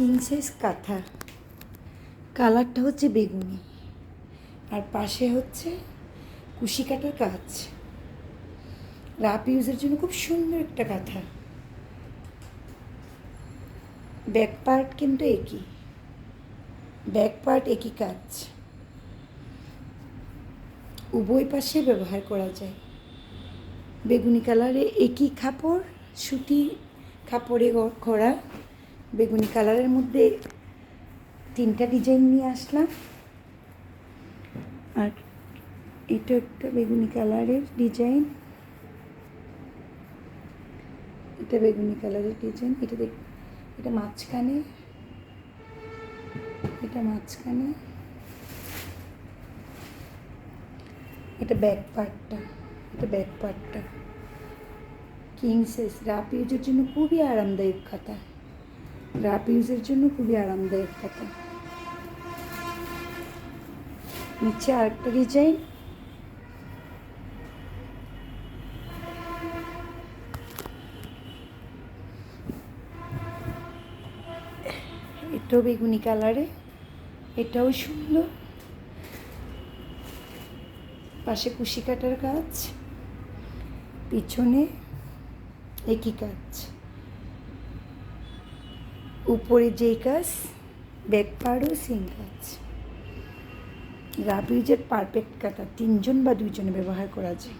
King size কাঁথা, কালারটা হচ্ছে বেগুনি, আর পাশে হচ্ছে কুশি কাটার কাজ। রাফ ইউজের জন্য খুব সুন্দর একটা কাঁথা। ব্যাক পার্ট কিন্তু একই, ব্যাক পার্ট একই কাজ, উভয় পাশে ব্যবহার করা যায়। বেগুনি কালারে একই কাপড়, সুতি কাপড়ে করা। বেগুনি কালারের মধ্যে 3টা ডিজাইন নিয়ে আসলাম। আর এটা একটা বেগুনি কালারের ডিজাইন, এটা বেগুনি কালারের ডিজাইন। এটা মাঝখানে, এটা মাঝখানে, এটা ব্যাক পার্টটা, এটা ব্যাক পার্টটা। কিং সাইজ রাফ ইউজের জন্য খুবই আরামদায়ক কাঁথা, রাফ ইউজের জন্য খুবই আরামদায়ক কাঁথা। নিচে আরেকটা ডিজাইন, এটাও বেগুনি কালারে, এটাও সুন্দর। পাশে কুশি কাটার কাজ, পিছনে একই কাজ, উপরে যেই কাজ ব্যাক পার্টও সেম কাজ। রাফ ইউজের পারফেক্ট কাঁথা, 3জন বা 2জনে ব্যবহার করা যায়।